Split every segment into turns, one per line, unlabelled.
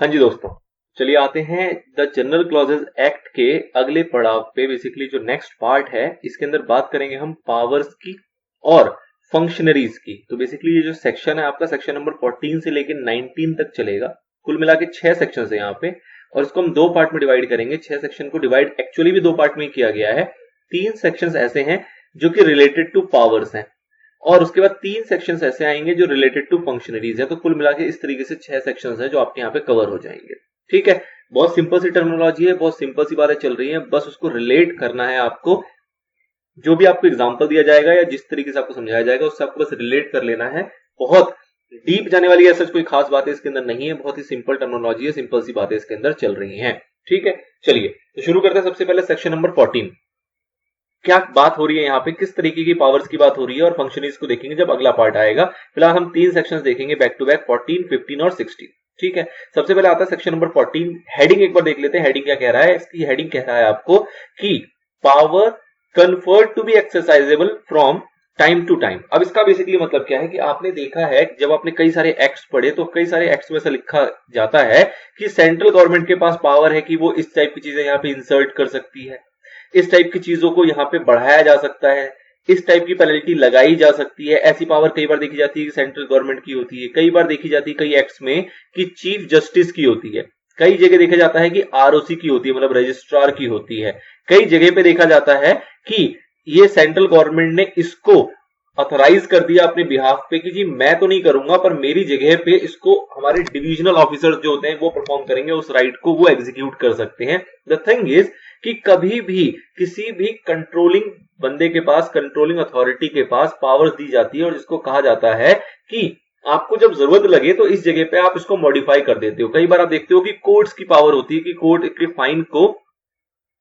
हाँ जी दोस्तों, चलिए आते हैं द जनरल क्लॉजेज एक्ट के अगले पड़ाव पे। बेसिकली जो नेक्स्ट पार्ट है इसके अंदर बात करेंगे हम पावर्स की और फंक्शनरीज की। तो बेसिकली ये जो सेक्शन है आपका सेक्शन नंबर 14 से लेकर 19 तक चलेगा। कुल मिला के 6 सेक्शन है यहाँ पे और इसको हम दो पार्ट में डिवाइड करेंगे। 6 सेक्शन को डिवाइड एक्चुअली भी दो पार्ट में किया गया है। 3 सेक्शन ऐसे हैं जो कि रिलेटेड टू पावर्स हैं और उसके बाद 3 सेक्शंस ऐसे आएंगे जो रिलेटेड टू फंक्शनरीज है। तो कुल मिला के इस तरीके से 6 सेक्शंस है जो आपके यहाँ पे कवर हो जाएंगे। ठीक है, बहुत सिंपल सी टर्मिनोलॉजी है, बहुत सिंपल सी बातें चल रही हैं, बस उसको रिलेट करना है आपको। जो भी आपको एग्जाम्पल दिया जाएगा या जिस तरीके से आपको समझाया जाएगा उससे आपको बस रिलेट कर लेना है। बहुत डीप जाने वाली ऐसा कोई खास बातें इसके अंदर नहीं है, बहुत ही सिंपल टर्मिनोलॉजी है, सिंपल सी बातें इसके अंदर चल रही हैं। ठीक है, चलिए तो शुरू करते हैं। सबसे पहले सेक्शन नंबर 14 क्या बात हो रही है यहाँ पे, किस तरीके की पावर्स की बात हो रही है और फंक्शनरीज को देखेंगे जब अगला पार्ट आएगा। फिलहाल हम 3 सेक्शंस देखेंगे बैक टू बैक, 14, 15 और 16। ठीक है, सबसे पहले आता है सेक्शन नंबर 14। हेडिंग एक बार देख लेते हैं, हेडिंग क्या कह रहा है। इसकी हेडिंग कह रहा है आपको कि power conferred to be exercisable from time to time. अब इसका बेसिकली मतलब क्या है कि आपने देखा है जब आपने कई सारे एक्ट्स पढ़े तो कई सारे एक्ट्स में ऐसा लिखा जाता है कि सेंट्रल गवर्नमेंट के पास पावर है कि वो इस टाइप की चीजें यहाँ पे इंसर्ट कर सकती है, इस टाइप की चीजों को यहाँ पे बढ़ाया जा सकता है, इस टाइप की पेनल्टी लगाई जा सकती है। ऐसी पावर कई बार देखी जाती है कि सेंट्रल गवर्नमेंट की होती है, कई बार देखी जाती है कई एक्ट्स में कि चीफ जस्टिस की होती है, कई जगह देखा जाता है कि आरओसी की होती है, मतलब रजिस्ट्रार की होती है। कई जगह पे देखा जाता है कि ये सेंट्रल गवर्नमेंट ने इसको ऑथराइज कर दिया अपने बिहाफ पे कि जी मैं तो नहीं करूंगा पर मेरी जगह पे इसको हमारे डिविजनल ऑफिसर्स जो होते हैं वो परफॉर्म करेंगे, उस राइट को वो एग्जीक्यूट कर सकते हैं। द थिंग इज कि कभी भी किसी भी कंट्रोलिंग बंदे के पास, कंट्रोलिंग अथॉरिटी के पास पावर्स दी जाती है और जिसको कहा जाता है कि आपको जब जरूरत लगे तो इस जगह पे आप इसको मॉडिफाई कर देते हो। कई बार आप देखते हो कि कोर्ट्स की पावर होती है कि कोर्ट के फाइन को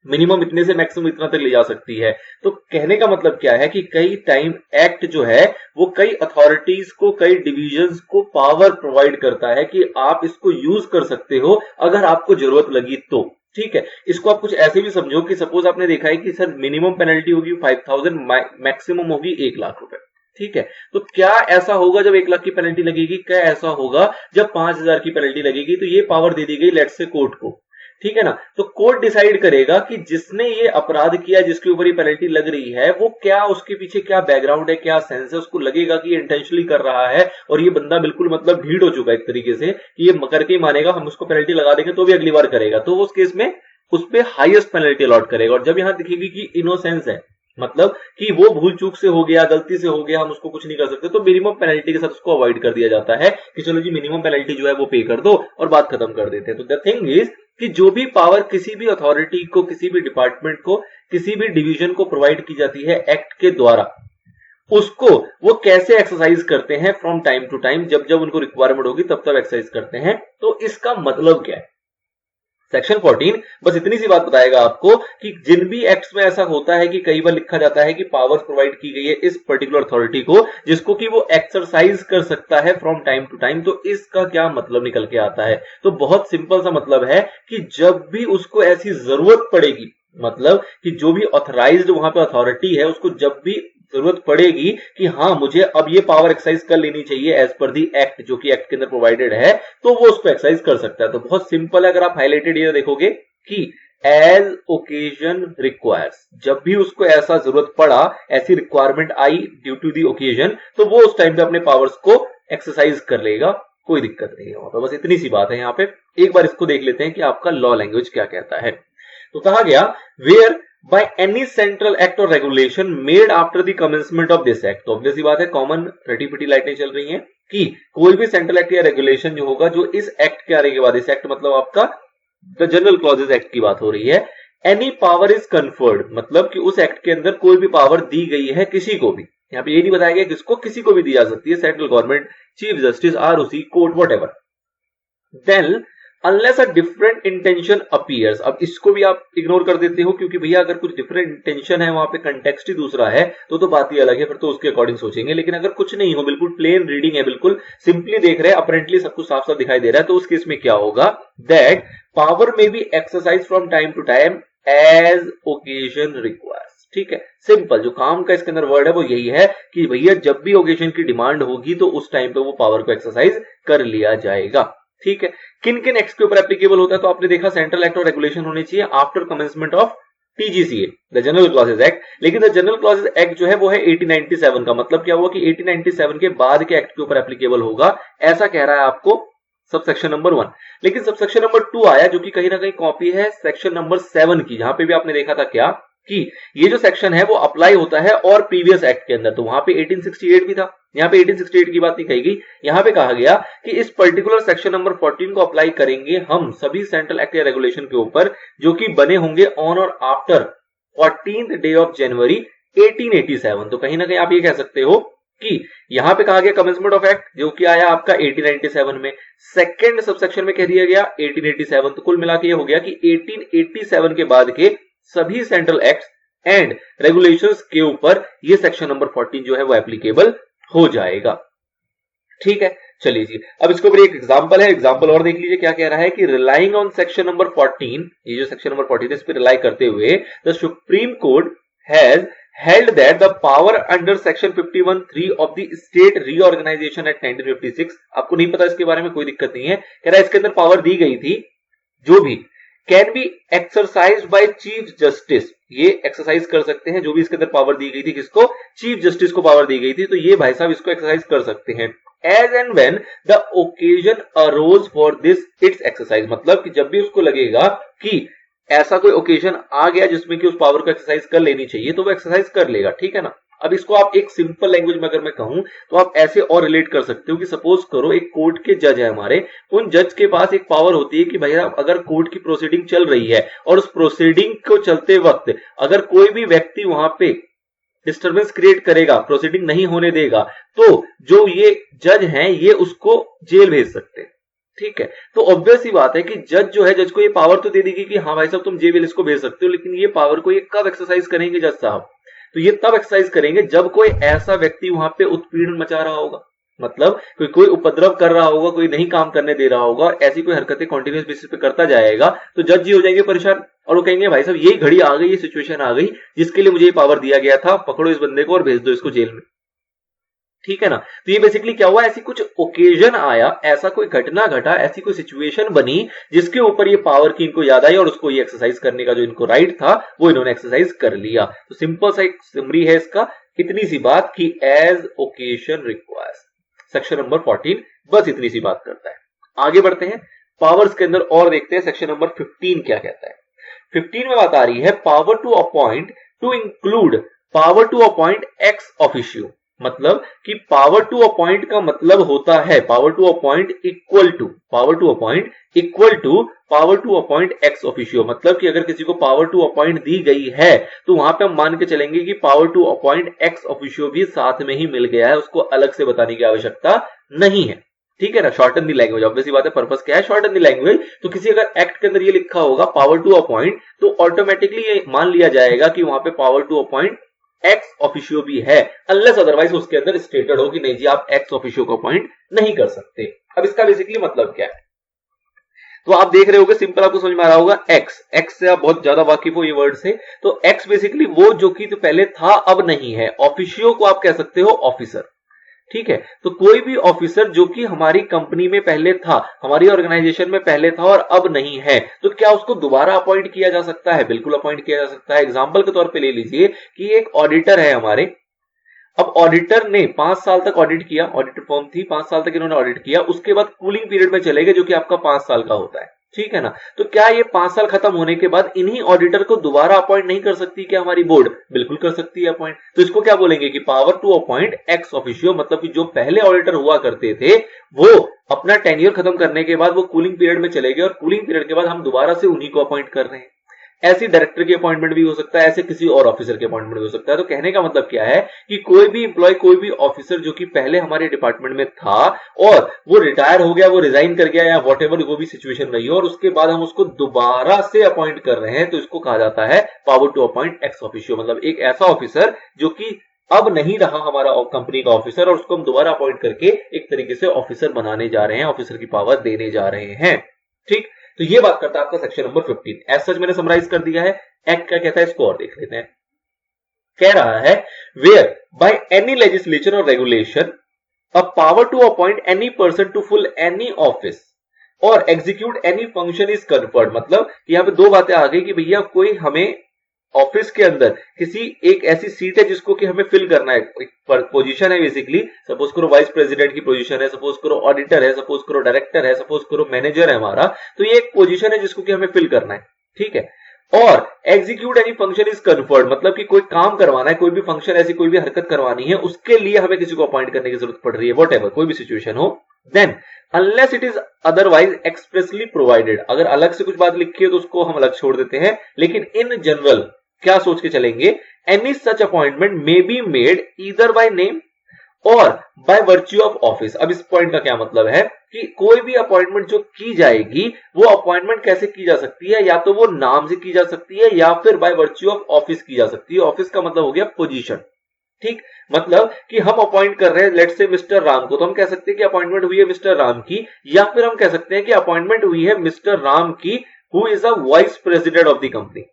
मिनिमम इतने से मैक्सिमम इतना तक ले जा सकती है। तो कहने का मतलब क्या है कि कई टाइम एक्ट जो है वो कई अथॉरिटीज को, कई डिविजन्स को पावर प्रोवाइड करता है कि आप इसको यूज कर सकते हो अगर आपको जरूरत लगी तो। ठीक है, इसको आप कुछ ऐसे भी समझो कि सपोज आपने देखा है कि सर मिनिमम पेनल्टी होगी 5000, मैक्सिमम होगी 1 लाख रुपए। ठीक है, तो क्या ऐसा होगा जब 1 लाख की पेनल्टी लगेगी, क्या ऐसा होगा जब 5000 की पेनल्टी लगेगी। तो ये पावर दे दी गई लेट्स से कोर्ट को। ठीक है ना, तो कोर्ट डिसाइड करेगा कि जिसने ये अपराध किया, जिसके ऊपर ये पेनल्टी लग रही है, वो क्या, उसके पीछे क्या बैकग्राउंड है, क्या सेंस है। उसको लगेगा कि ये इंटेंशनली कर रहा है और ये बंदा बिल्कुल मतलब ढीठ हो चुका है एक तरीके से कि ये करके ही मानेगा, हम उसको पेनल्टी लगा देंगे तो भी अगली बार करेगा, तो उस केस में उस पर हाईएस्ट पेनल्टी अलॉट करेगा। और जब यहां दिखेगी कि इनोसेंस है, मतलब कि वो भूल चूक से हो गया, गलती से हो गया, हम उसको कुछ नहीं कर सकते, तो मिनिमम पेनल्टी के साथ उसको अवॉइड कर दिया जाता है कि चलो जी मिनिमम पेनल्टी जो है वो पे कर दो और बात खत्म कर देते हैं। तो द थिंग इज कि जो भी पावर किसी भी अथॉरिटी को, किसी भी डिपार्टमेंट को, किसी भी डिवीजन को प्रोवाइड की जाती है एक्ट के द्वारा, उसको वो कैसे एक्सरसाइज करते हैं फ्रॉम टाइम टू टाइम, जब जब उनको रिक्वायरमेंट होगी तब तब एक्सरसाइज करते हैं। तो इसका मतलब क्या है, सेक्शन 14 बस इतनी सी बात बताएगा आपको कि जिन भी एक्ट्स में ऐसा होता है कि कई बार लिखा जाता है कि पावर्स प्रोवाइड की गई है इस पर्टिकुलर अथॉरिटी को जिसको कि वो एक्सरसाइज कर सकता है फ्रॉम टाइम टू टाइम, तो इसका क्या मतलब निकल के आता है। तो बहुत सिंपल सा मतलब है कि जब भी उसको ऐसी जरूरत पड़ेगी, मतलब कि जो भी ऑथराइज्ड वहां पे अथॉरिटी है उसको जब भी जरूरत पड़ेगी कि हाँ मुझे अब ये पावर एक्सरसाइज कर लेनी चाहिए एज पर दी एक्ट, जो कि एक्ट के अंदर प्रोवाइडेड है, तो वो उसको एक्सरसाइज कर सकता है। तो बहुत सिंपल है, अगर आप हाईलाइटेड ये देखोगे कि एज ओकेजन रिक्वायर्स, जब भी उसको ऐसा जरूरत पड़ा, ऐसी रिक्वायरमेंट आई ड्यू टू दी ओकेजन, तो वो उस टाइम पे अपने पावर्स को एक्सरसाइज कर लेगा, कोई दिक्कत नहीं है वहां पर। बस इतनी सी बात है यहाँ पे। एक बार इसको देख लेते हैं कि आपका लॉ लैंग्वेज क्या कहता है। तो कहा गया where by any central act or regulation made after the commencement of this act। तो ऑब्वियस बात है, कॉमन रटी पिटी लाइटें चल रही हैं कि कोई भी सेंट्रल एक्ट या रेगुलेशन जो होगा जो इस एक्ट के आने के बाद, इस एक्ट मतलब आपका द जनरल क्लॉजेज एक्ट की बात हो रही है, एनी पावर इज कन्फर्ड, मतलब कि उस एक्ट के अंदर कोई भी पावर दी गई है किसी को भी, यहाँ पे ये नहीं बताया गया किसको, किसी को भी दी जा सकती है, central government, chief justice, ROC, court, whatever, then unless a different intention appears. अब इसको भी आप इग्नोर कर देते हो क्योंकि भैया अगर कुछ डिफरेंट इंटेंशन है, वहां पे कंटेक्स्ट ही दूसरा है, तो बात ही अलग है, फिर तो उसके अकॉर्डिंग सोचेंगे। लेकिन अगर कुछ नहीं हो, बिल्कुल प्लेन रीडिंग है, बिल्कुल सिंपली देख रहे हैं, अपरेंटली सब कुछ साफ साफ दिखाई दे रहा है, तो उस केस में क्या होगा, that power may be exercise from time to time as occasion requires. ठीक है, सिंपल जो काम का इसके अंदर वर्ड है वो यही है कि भैया जब भी ओकेजन की डिमांड होगी तो उस टाइम पे वो पावर को एक्सरसाइज कर लिया जाएगा। ठीक है, किन किन एक्ट के ऊपर एप्लीकेबल होता है? तो आपने देखा सेंट्रल एक्ट और रेगुलेशन होने चाहिए after commencement of TGCA, the general clauses act. लेकिन द जनरल क्लॉजेज एक्ट जो है वो है 1897 का। मतलब क्या हुआ कि 1897 के बाद के एक्ट के ऊपर एप्लीकेबल होगा, ऐसा कह रहा है आपको सबसेक्शन नंबर 1। लेकिन सबसेक्शन नंबर 2 आया जो कि कहीं ना कहीं कॉपी है सेक्शन नंबर 7 की, जहां पे भी आपने देखा था क्या कि ये जो सेक्शन है वो अप्लाई होता है और प्रीवियस एक्ट के अंदर। तो वहां पे 1868 भी था, यहाँ पे 1868 की बात नहीं कही गई। यहां पे कहा गया कि इस पर्टिकुलर सेक्शन नंबर 14 को अप्लाई करेंगे हम सभी सेंट्रल एक्ट या रेगुलेशन के ऊपर जो कि बने होंगे ऑन और after 14th day of January 1887। तो कहीं ना कहीं आप ये कह सकते हो कि यहां पे कहा गया कमेंसमेंट ऑफ एक्ट जो कि आया आपका 1897 में, सेकंड सबसेक्शन में कह दिया गया 1887। तो कुल मिला के ये हो गया कि 1887 के बाद के सभी सेंट्रल एक्ट एंड रेगुलेशंस के ऊपर ये सेक्शन नंबर 14 जो है वो एप्लीकेबल हो जाएगा। ठीक है, चलिए जी, अब इसके ऊपर एक एग्जांपल है, एग्जांपल और देख लीजिए क्या कह रहा है कि रिलाइंग ऑन सेक्शन नंबर 14, ये जो सेक्शन नंबर 14 है इस पे रिलाई करते हुए the supreme court has held that the power under section 51(3) of the state reorganization act 1956, आपको नहीं पता इसके बारे में कोई दिक्कत नहीं है, कह रहा है इसके अंदर पावर दी गई थी जो भी can be exercise by chief justice, ये एक्सरसाइज कर सकते हैं जो भी इसके अंदर पावर दी गई थी, किसको? चीफ जस्टिस को पावर दी गई थी, तो ये भाई साहब इसको एक्सरसाइज कर सकते हैं as and when the occasion arose for this it's exercise. मतलब कि जब भी उसको लगेगा कि ऐसा कोई ओकेजन आ गया जिसमें कि उस पावर को एक्सरसाइज कर लेनी चाहिए तो वो एक्सरसाइज कर लेगा। ठीक है ना, अब इसको आप एक सिंपल लैंग्वेज में अगर मैं कहूं तो आप ऐसे और रिलेट कर सकते हो कि सपोज करो एक कोर्ट के जज है हमारे, उन जज के पास एक पावर होती है कि भैया अगर कोर्ट की प्रोसीडिंग चल रही है और उस प्रोसीडिंग को चलते वक्त अगर कोई भी व्यक्ति वहां पे डिस्टर्बेंस क्रिएट करेगा, प्रोसीडिंग नहीं होने देगा, तो जो ये जज हैं ये उसको जेल भेज सकते हैं। ठीक है, तो ऑब्वियस ही बात है कि जज जो है, जज को ये पावर तो दे देगी कि हाँ भाई साहब तुम जेल इसको भेज सकते हो, लेकिन ये पावर को ये कब एक्सरसाइज करेंगे जज साहब? तो ये तब एक्सरसाइज करेंगे जब कोई ऐसा व्यक्ति वहां पे उत्पीड़न मचा रहा होगा, मतलब कोई उपद्रव कर रहा होगा, कोई नहीं काम करने दे रहा होगा और ऐसी कोई हरकतें कंटिन्यूस बेसिस पे करता जाएगा, तो जज जी हो जाएंगे परेशान और वो कहेंगे भाई साहब यही घड़ी आ गई, ये सिचुएशन आ गई जिसके लिए मुझे ये पावर दिया गया था, पकड़ो इस बंदे को और भेज दो इसको जेल में। ठीक है ना, तो ये बेसिकली क्या हुआ, ऐसी कुछ ओकेजन आया, ऐसा कोई घटना घटा, ऐसी कोई सिचुएशन बनी जिसके ऊपर ये पावर की इनको याद आई और उसको ये एक्सरसाइज करने का जो इनको राइट था वो इन्होंने एक्सरसाइज कर लिया। तो सिंपल सा एक समरी है इसका, इतनी सी बात कि as occasion requires, section number 14 बस इतनी सी बात करता है। आगे बढ़ते हैं पावर्स के अंदर और देखते हैं सेक्शन नंबर 15 क्या कहता है। 15 में बात आ रही है power to appoint to include power to appoint ex officio. मतलब कि पावर टू अपॉइंट का मतलब होता है power to appoint equal to power to appoint equal to power to appoint ex officio. मतलब कि अगर किसी को पावर टू अपॉइंट दी गई है तो वहां पे हम मान के चलेंगे कि power to appoint ex officio भी साथ में ही मिल गया है, उसको अलग से बताने की आवश्यकता नहीं है। ठीक है ना, शॉर्टन दी लैंग्वेज, ऑब्वियसली बात है, पर्पस क्या है, शॉर्टन दी लैंग्वेज। तो किसी अगर एक्ट के अंदर ये लिखा होगा पावर टू अपॉइंट तो ऑटोमेटिकली ये मान लिया जाएगा कि वहां पे power to appoint ex officio भी है, अनलेस अदरवाइज उसके अंदर स्टेटेड हो कि नहीं जी आप एक्स ऑफिशियो को अपॉइंट नहीं कर सकते। अब इसका बेसिकली मतलब क्या है, तो आप देख रहे होगे, सिंपल आपको समझ में आ रहा होगा, एक्स से आप बहुत ज्यादा वाकिफ हो ये वर्ड से। तो एक्स बेसिकली वो जो कि तो पहले था अब नहीं है, ऑफिशियो को आप कह सकते हो ऑफिसर। ठीक है, तो कोई भी ऑफिसर जो कि हमारी कंपनी में पहले था, हमारी ऑर्गेनाइजेशन में पहले था और अब नहीं है, तो क्या उसको दोबारा अपॉइंट किया जा सकता है? बिल्कुल अपॉइंट किया जा सकता है। एग्जांपल के तौर पे ले लीजिए कि एक ऑडिटर है हमारे, अब ऑडिटर ने 5 साल तक ऑडिट किया, ऑडिटर फर्म थी, 5 साल तक इन्होंने ऑडिट किया, उसके बाद कूलिंग पीरियड में चले गए जो कि आपका 5 साल का होता है। ठीक है ना, तो क्या ये 5 साल खत्म होने के बाद इन्हीं ऑडिटर को दोबारा अपॉइंट नहीं कर सकती क्या हमारी बोर्ड? बिल्कुल कर सकती है अपॉइंट। तो इसको क्या बोलेंगे कि power to appoint ex officio, मतलब कि जो पहले ऑडिटर हुआ करते थे वो अपना टेन्योर खत्म करने के बाद वो कूलिंग पीरियड में चले गए और कूलिंग पीरियड के बाद हम दोबारा से उन्हीं को अपॉइंट कर रहे हैं। ऐसी डायरेक्टर की अपॉइंटमेंट भी हो सकता है, ऐसे किसी और ऑफिसर की अपॉइंटमेंट भी हो सकता है। तो कहने का मतलब क्या है कि कोई भी एम्प्लॉय, कोई भी ऑफिसर जो कि पहले हमारे डिपार्टमेंट में था और वो रिटायर हो गया, वो रिजाइन कर गया या व्हाटएवर वो भी सिचुएशन रही हो और उसके बाद हम उसको दोबारा से अपॉइंट कर रहे हैं, तो इसको कहा जाता है power to appoint ex officio. मतलब एक ऐसा ऑफिसर जो कि अब नहीं रहा हमारा कंपनी का ऑफिसर और उसको हम दोबारा अपॉइंट करके एक तरीके से ऑफिसर बनाने जा रहे हैं, ऑफिसर की पावर देने जा रहे हैं। ठीक, तो ये बात करता है आपका सेक्शन नंबर 15। एज सच मैंने समराइज कर दिया है। एक्ट क्या कहता है इसको और देख लेते हैं। कह रहा है वेयर बाय एनी लेजिस्लेचर और regulation a power to appoint any person to fill any office और execute any function is conferred, मतलब यहाँ पे दो बातें आ गई कि भैया कोई हमें ऑफिस के अंदर किसी एक ऐसी सीट है जिसको कि हमें फिल करना है, एक पोजीशन है बेसिकली, सपोज करो वाइस प्रेसिडेंट की पोजीशन है, सपोज करो ऑडिटर है, सपोज करो डायरेक्टर है, सपोज करो मैनेजर है हमारा, तो ये एक पोजीशन है जिसको कि हमें फिल करना है, ठीक है। और execute any function is conferred, मतलब कि कोई काम करवाना है, कोई भी फंक्शन, ऐसी कोई भी हरकत करवानी है, उसके लिए हमें किसी को अपॉइंट करने की जरूरत पड़ रही है, वॉट कोई भी सिचुएशन हो, then unless it is otherwise expressly provided, अगर अलग से कुछ बात लिखी है तो उसको हम अलग छोड़ देते हैं, लेकिन इन जनरल क्या सोच के चलेंगे, any such appointment may be made either by name और बाय वर्च्यू ऑफ ऑफिस। अब इस पॉइंट का क्या मतलब है कि कोई भी अपॉइंटमेंट जो की जाएगी वो अपॉइंटमेंट कैसे की जा सकती है, या तो वो नाम से की जा सकती है या फिर बाय वर्च्यू ऑफ ऑफिस की जा सकती है। ऑफिस का मतलब हो गया पोजीशन, ठीक, मतलब कि हम अपॉइंट कर रहे हैं लेट्स से मिस्टर राम को, तो हम कह सकते हैं कि अपॉइंटमेंट हुई है मिस्टर राम की, या फिर हम कह सकते हैं कि अपॉइंटमेंट हुई है मिस्टर राम की who is a vice president of the company,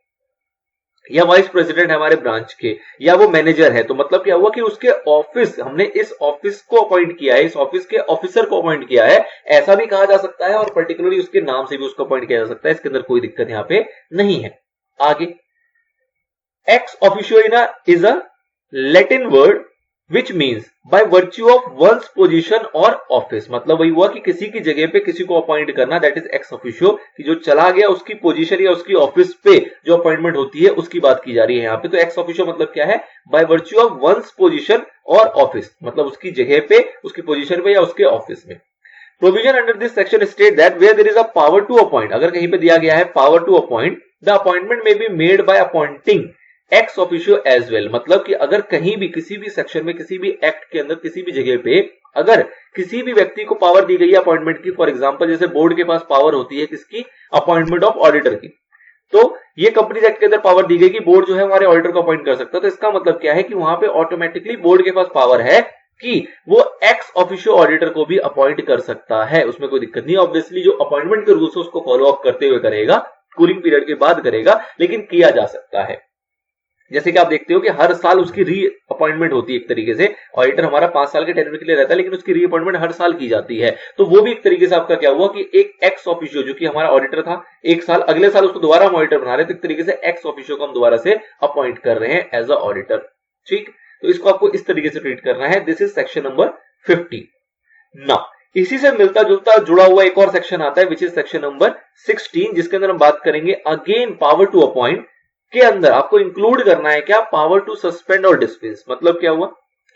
या वाइस प्रेसिडेंट है हमारे ब्रांच के, या वो मैनेजर है। तो मतलब क्या हुआ कि उसके ऑफिस, हमने इस ऑफिस को अपॉइंट किया है, इस ऑफिस के ऑफिसर को अपॉइंट किया है, ऐसा भी कहा जा सकता है, और पर्टिकुलरली उसके नाम से भी उसको अपॉइंट किया जा सकता है, इसके अंदर कोई दिक्कत यहां पे नहीं है। आगे, ex officio is a Latin word which means by virtue of ones position और ऑफिस, मतलब वही हुआ कि किसी की जगह पे किसी को अपॉइंट करना, दैट इज एक्स ऑफिशियो, कि जो चला गया उसकी पोजीशन या उसकी ऑफिस पे जो अपॉइंटमेंट होती है उसकी बात की जा रही है यहाँ पे। तो एक्स ऑफिशियो मतलब क्या है, by virtue of ones position और ऑफिस, मतलब उसकी जगह पे, उसकी पोजीशन पे या उसके ऑफिस में। Provision under this section state that where there is a power to appoint, अगर कहीं पे दिया गया है power to appoint, the appointment may be made by appointing ex officio as well, मतलब कि अगर कहीं भी किसी भी सेक्शन में, किसी भी एक्ट के अंदर, किसी भी जगह पे अगर किसी भी व्यक्ति को पावर दी गई है अपॉइंटमेंट की, फॉर एग्जांपल जैसे बोर्ड के पास पावर होती है किसकी, अपॉइंटमेंट ऑफ ऑडिटर की, तो ये कंपनी एक्ट के अंदर पावर दी गई कि बोर्ड जो है हमारे ऑडिटर को अपॉइंट कर सकता है। तो इसका मतलब क्या है कि वहां पे ऑटोमेटिकली बोर्ड के पास पावर है कि वो एक्स ऑफिशियो ऑडिटर को भी अपॉइंट कर सकता है, उसमें कोई दिक्कत नहीं। ऑब्वियसली जो अपॉइंटमेंट के रूल्स है उसको फॉलो अप करते हुए करेगा, कूलिंग पीरियड के बाद करेगा, लेकिन किया जा सकता है। जैसे कि आप देखते हो कि हर साल उसकी री अपॉइंटमेंट होती है, एक तरीके से ऑडिटर हमारा 5 साल के टेन्योर के लिए रहता है, लेकिन उसकी री अपॉइंटमेंट हर साल की जाती है। तो वो भी एक तरीके से आपका क्या हुआ कि एक एक्स ऑफिशियो जो कि हमारा ऑडिटर था, एक साल, अगले साल उसको दोबारा हम ऑडिटर बना रहे हैं, तो एक तरीके से एक्स ऑफिशियो को हम दोबारा से अपॉइंट कर रहे हैं एज अ ऑडिटर, ठीक। तो इसको आपको इस तरीके से ट्रीट करना है। This is section number 50। Now इसी से मिलता जुलता जुड़ा हुआ एक और सेक्शन आता है विच इज सेक्शन नंबर 16, जिसके अंदर हम बात करेंगे अगेन पावर टू अपॉइंट के अंदर आपको इंक्लूड करना है क्या, पावर टू सस्पेंड और डिसमिस। मतलब क्या हुआ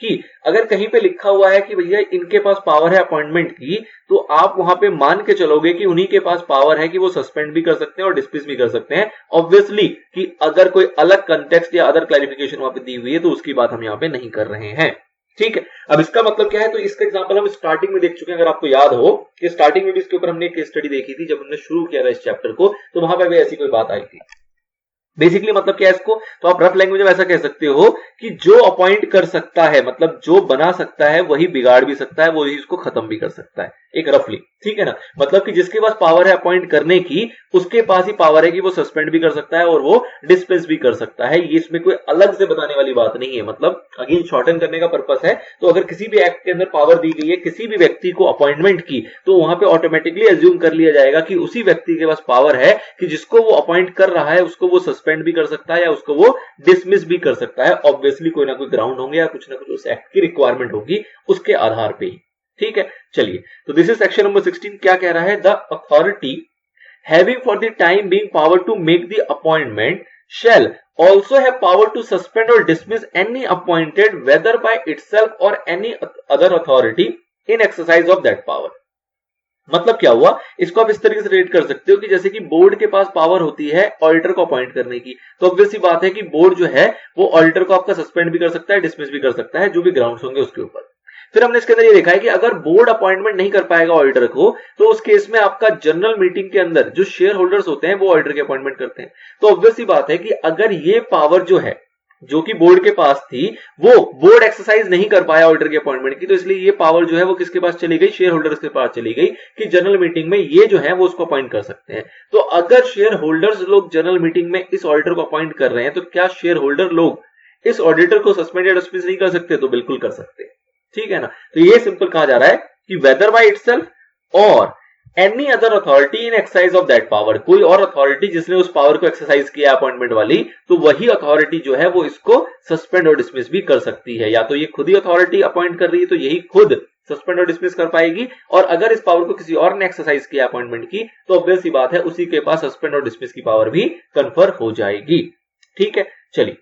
कि अगर कहीं पे लिखा हुआ है कि भैया इनके पास पावर है अपॉइंटमेंट की, तो आप वहां पे मान के चलोगे कि उन्हीं के पास पावर है कि वो सस्पेंड भी कर सकते हैं और डिसमिस भी कर सकते हैं। ऑब्वियसली कि अगर कोई अलग कंटेक्स्ट या अदर क्लैरिफिकेशन वहां पे दी हुई है तो उसकी बात हम यहाँ पे नहीं कर रहे हैं, ठीक है। अब इसका मतलब क्या है, तो इसका एग्जांपल हम स्टार्टिंग में देख चुके हैं। अगर आपको याद हो कि स्टार्टिंग में भी इसके ऊपर हमने एक केस स्टडी देखी थी, जब हमने शुरू किया था इस चैप्टर को, तो वहां पर भी ऐसी कोई बात आई थी। बेसिकली मतलब क्या है इसको, तो आप रफ लैंग्वेज में ऐसा कह सकते हो कि जो अपॉइंट कर सकता है, मतलब जो बना सकता है वही बिगाड़ भी सकता है, वही इसको खत्म भी कर सकता है, एक रफली, ठीक है ना। मतलब कि जिसके पास पावर है अपॉइंट करने की, उसके पास ही पावर है कि वो सस्पेंड भी कर सकता है और वो डिस्पेंस भी कर सकता है। ये इसमें कोई अलग से बताने वाली बात नहीं है, मतलब अगेन शॉर्टन करने का पर्पस है। तो अगर किसी भी एक्ट के अंदर पावर दी गई है किसी भी व्यक्ति को अपॉइंटमेंट की, तो वहां पे ऑटोमेटिकली एज्यूम कर लिया जाएगा कि उसी व्यक्ति के पास पावर है कि जिसको वो अपॉइंट कर रहा है उसको वो सस्पेंड भी कर सकता है या उसको वो डिसमिस भी कर सकता है। ऑब्वियसली कोई ना कोई ग्राउंड होंगे या कुछ ना कुछ उस एक्ट की रिक्वायरमेंट होगी उसके आधार पे ही, ठीक है। चलिए, तो दिस इज सेक्शन नंबर 16। क्या कह रहा है, the authority having for the time being power to make the appointment shall also have power to suspend or dismiss any appointed whether by itself or any other authority in exercise of that power। मतलब क्या हुआ, इसको आप इस तरीके से rate कर सकते हो कि जैसे कि बोर्ड के पास पावर होती है ऑडिटर को अपॉइंट करने की, तो ऑब्वियस सी बात है कि बोर्ड जो है वो ऑडिटर को आपका सस्पेंड भी कर सकता है, डिसमिस भी कर सकता है, जो भी ग्राउंड्स होंगे उसके ऊपर। फिर हमने इसके अंदर ये देखा है कि अगर बोर्ड अपॉइंटमेंट नहीं कर पाएगा ऑडिटर को, तो उस केस में आपका जनरल मीटिंग के अंदर जो शेयर होल्डर्स होते हैं वो ऑडिटर की अपॉइंटमेंट करते हैं। तो ऑब्वियस सी बात है कि अगर ये पावर जो है जो कि बोर्ड के पास थी, वो बोर्ड एक्सरसाइज नहीं कर पाया ऑडिटर की अपॉइंटमेंट की, तो इसलिए ये पावर जो है वो किसके पास चली गई, शेयर होल्डर्स के पास चली गई कि जनरल मीटिंग में ये जो है वो उसको अपॉइंट कर सकते हैं। तो अगर शेयर होल्डर्स लोग जनरल मीटिंग में इस ऑडिटर को अपॉइंट कर रहे हैं, तो क्या शेयर होल्डर लोग इस ऑडिटर को सस्पेंड या डिसमिस नहीं कर सकते? तो बिल्कुल कर सकते हैं, ठीक है ना। तो ये सिंपल कहा जा रहा है कि वेदर बाय इटसेल्फ और any other authority in exercise of that power, कोई और अथॉरिटी जिसने उस पावर को एक्सरसाइज किया अपॉइंटमेंट वाली, तो वही अथॉरिटी जो है वो इसको सस्पेंड और डिसमिस भी कर सकती है। या तो ये खुद ही अथॉरिटी अपॉइंट कर रही है तो यही खुद सस्पेंड और डिसमिस कर पाएगी, और अगर इस पावर को किसी और ने एक्सरसाइज किया अपॉइंटमेंट की तो ऑब्वियस सी बात है उसी के पास सस्पेंड और डिसमिस की पावर भी कन्फर हो जाएगी। ठीक है, चलिए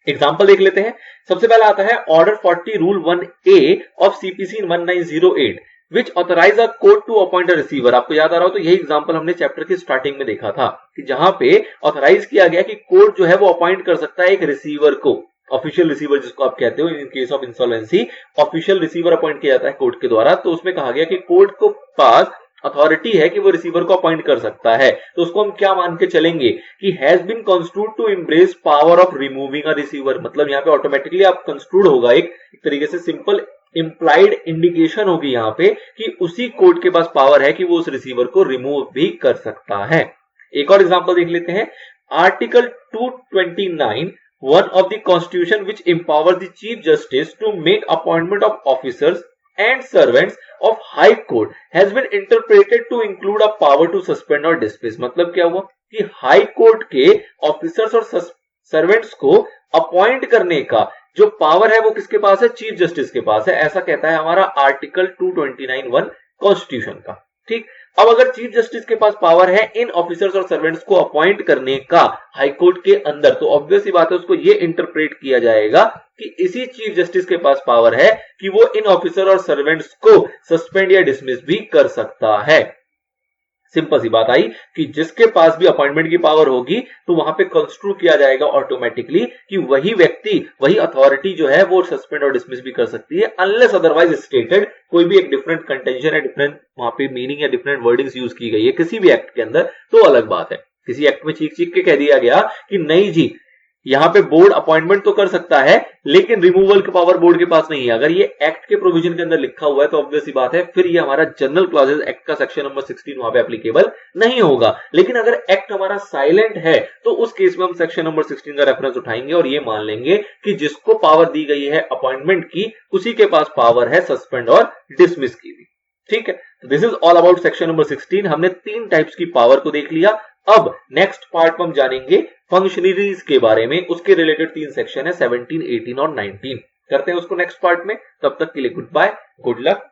एग्जाम्पल देख लेते हैं। सबसे पहला आता है order 40 rule 1A of CPC 1908 which authorise a court to appoint a receiver. आपको याद आ रहा हो तो यही एग्जांपल हमने चैप्टर की स्टार्टिंग में देखा था कि जहां पे ऑथराइज किया गया कि कोर्ट जो है वो अपॉइंट कर सकता है एक रिसीवर को, ऑफिशियल रिसीवर जिसको आप कहते हो in case of insolvency, official receiver appoint किया जाता है कोर्ट के द्वारा। तो उसमें कहा गया कि कोर्ट को पास अथॉरिटी है कि वो रिसीवर को अपॉइंट कर सकता है, तो उसको हम क्या मान के चलेंगे कि has been construed to embrace power of removing a receiver. मतलब यहाँ पे ऑटोमेटिकली आप कंस्ट्रूड होगा, एक तरीके से सिंपल इंप्लाइड इंडिकेशन होगी यहाँ पे कि उसी कोर्ट के पास पावर है कि वो उस रिसीवर को रिमूव भी कर सकता है। एक और एग्जांपल देख लेते हैं। Article 229 1 of the constitution which empowers the chief justice to make appointment of officers and servants of high court has been interpreted to include a power to suspend or dismiss। मतलब क्या हुआ कि high court के officers और servants को appoint करने का जो पावर है वो किसके पास है, चीफ जस्टिस के पास है, ऐसा कहता है हमारा आर्टिकल 229(1) कॉन्स्टिट्यूशन का। ठीक, अब अगर चीफ जस्टिस के पास पावर है इन ऑफिसर्स और सर्वेंट्स को अपॉइंट करने का हाई कोर्ट के अंदर, तो ऑब्वियस ही बात है उसको ये इंटरप्रेट किया जाएगा कि इसी चीफ जस्टिस के पास पावर है कि वो इन ऑफिसर और सर्वेंट्स को सस्पेंड या डिसमिस भी कर सकता है। सिंपल सी बात आई कि जिसके पास भी अपॉइंटमेंट की पावर होगी तो वहां पे कंस्ट्रू किया जाएगा ऑटोमेटिकली कि वही व्यक्ति, वही अथॉरिटी जो है वो सस्पेंड और डिसमिस भी कर सकती है, अनलेस अदरवाइज स्टेटेड, कोई भी एक डिफरेंट कंटेंशन है, डिफरेंट वहां पे मीनिंग या डिफरेंट वर्डिंग्स यूज की गई है किसी भी एक्ट के अंदर, तो अलग बात है। किसी एक्ट में चीख चीख के कह दिया गया कि नहीं जी यहां पे बोर्ड अपॉइंटमेंट तो कर सकता है लेकिन रिमूवल की पावर बोर्ड के पास नहीं है, अगर ये एक्ट के प्रोविजन के अंदर लिखा हुआ है तो ऑब्वियस सी बात है फिर ये हमारा जनरल क्लॉजेस एक्ट का सेक्शन नंबर 16 वहां पे एप्लीकेबल नहीं होगा। लेकिन अगर एक्ट हमारा साइलेंट है तो उस केस में हम सेक्शन नंबर 16 का रेफरेंस उठाएंगे और ये मान लेंगे कि जिसको पावर दी गई है अपॉइंटमेंट की उसी के पास पावर है सस्पेंड और डिसमिस की भी। ठीक है, this is all about section number 16। हमने 3 टाइप्स की पावर को देख लिया। अब नेक्स्ट पार्ट में हम जानेंगे फंक्शनरीज के बारे में, उसके रिलेटेड 3 सेक्शन है 17, 18 और 19। करते हैं उसको नेक्स्ट पार्ट में। तब तक के लिए गुड बाय, गुड लक।